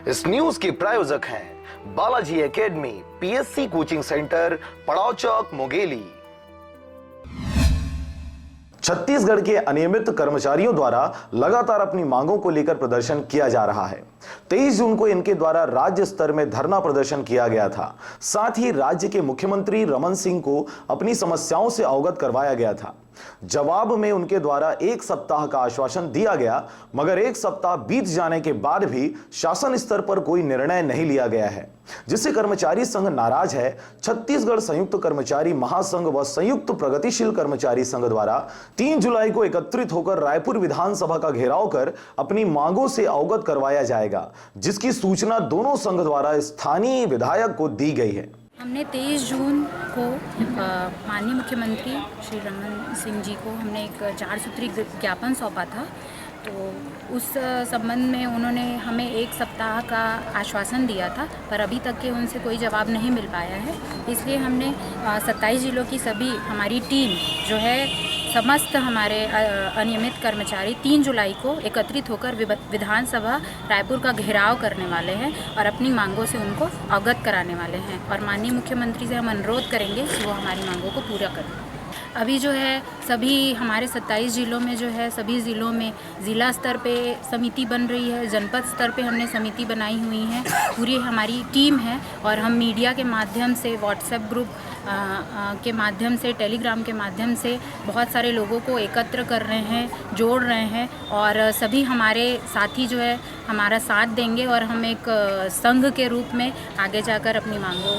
इस न्यूज के प्रायोजक हैं Balaji academy, PSC coaching centre, पड़ाव चौक, मुंगेली। छत्तीसगढ़ के अनियमित कर्मचारियों द्वारा लगातार अपनी मांगों को लेकर प्रदर्शन किया जा रहा है। 23 जून को इनके द्वारा राज्य स्तर में धरना प्रदर्शन किया गया था। साथ ही राज्य के मुख्यमंत्री रमन सिंह को अपनी समस्याओं से अवगत करवाया गया था। जवाब में उनके द्वारा 1 सप्ताह का आश्वासन दिया गया, मगर 1 सप्ताह बीत जाने के बाद भी शासन स्तर पर कोई निर्णय नहीं लिया गया है, जिससे कर्मचारी संघ नाराज है। छत्तीसगढ़ संयुक्त कर्मचारी महासंघ व संयुक्त प्रगतिशील कर्मचारी संघ द्वारा 3 जुलाई को एकत्रित होकर रायपुर विधानसभा का घेराव कर अपनी मांगों से अवगत करवाया जाएगा, जिसकी सूचना दोनों संघ द्वारा स्थानीय विधायक को दी गई है। हमने 23 जून को माननीय मुख्यमंत्री श्री रमन सिंह जी को हमने एक 4 सूत्री ज्ञापन सौंपा था। तो उस संबंध में उन्होंने हमें 1 सप्ताह का आश्वासन दिया था, पर अभी तक के उनसे कोई जवाब नहीं मिल पाया है। इसलिए हमने 27 जिलों की सभी हमारी टीम जो है, समस्त हमारे अनियमित कर्मचारी 3 जुलाई को एकत्रित होकर विधानसभा रायपुर का घेराव करने वाले हैं और अपनी मांगों से उनको अवगत कराने वाले हैं। और माननीय मुख्यमंत्री से हम अनुरोध करेंगे कि वो हमारी मांगों को पूरा करें। अभी जो है सभी हमारे 27 जिलों में जो है, सभी ज़िलों में ज़िला स्तर पे समिति बन रही है, जनपद स्तर पे हमने समिति बनाई हुई है, पूरी हमारी टीम है। और हम मीडिया के माध्यम से, व्हाट्सएप ग्रुप के माध्यम से, टेलीग्राम के माध्यम से बहुत सारे लोगों को एकत्र कर रहे हैं, जोड़ रहे हैं और सभी हमारे साथी जो है हमारा साथ देंगे और हम एक संघ के रूप में आगे जाकर अपनी मांगों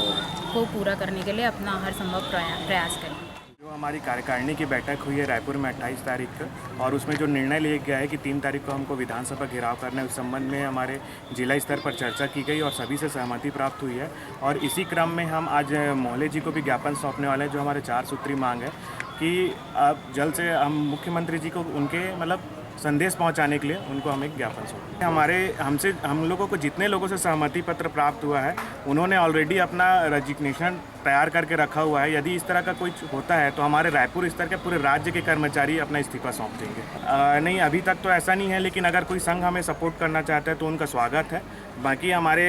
को पूरा करने के लिए अपना हर संभव प्रयास करेंगे। जो हमारी कार्यकारिणी की बैठक हुई है रायपुर में 28 तारीख को, और उसमें जो निर्णय लिया गया है कि 3 तारीख को हमको विधानसभा घेराव करना है, उस संबंध में हमारे जिला स्तर पर चर्चा की गई और सभी से सहमति प्राप्त हुई है। और इसी क्रम में हम आज मोहल्ले जी को भी ज्ञापन सौंपने वाले हैं, जो हमारे 4 सूत्री मांग है कि अब जल्द से हम मुख्यमंत्री जी को उनके संदेश पहुंचाने के लिए उनको हम एक ज्ञापन सौंपें। हम लोगों को जितने लोगों से सहमति पत्र प्राप्त हुआ है, उन्होंने ऑलरेडी अपना रेजिग्नेशन तैयार करके रखा हुआ है। यदि इस तरह का कुछ होता है तो हमारे रायपुर स्तर के पूरे राज्य के कर्मचारी अपना इस्तीफा सौंप देंगे। नहीं, अभी तक तो ऐसा नहीं है, लेकिन अगर कोई संघ हमें सपोर्ट करना चाहता है तो उनका स्वागत है। बाकी हमारे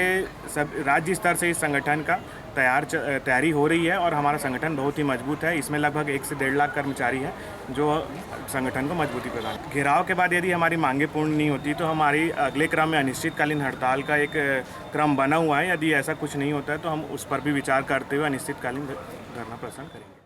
सब राज्य स्तर से इस संगठन का तैयारी हो रही है और हमारा संगठन बहुत ही मजबूत है। इसमें लगभग 1 से 1.5 लाख कर्मचारी हैं जो संगठन को मजबूती प्रदान। घेराव के बाद यदि हमारी मांगें पूर्ण नहीं होती तो हमारी अगले क्रम में अनिश्चितकालीन हड़ताल का एक क्रम बना हुआ है। यदि ऐसा कुछ नहीं होता है तो हम उस पर भी विचार करते हुए अनिश्चितकालीन धरना प्रदर्शन करेंगे।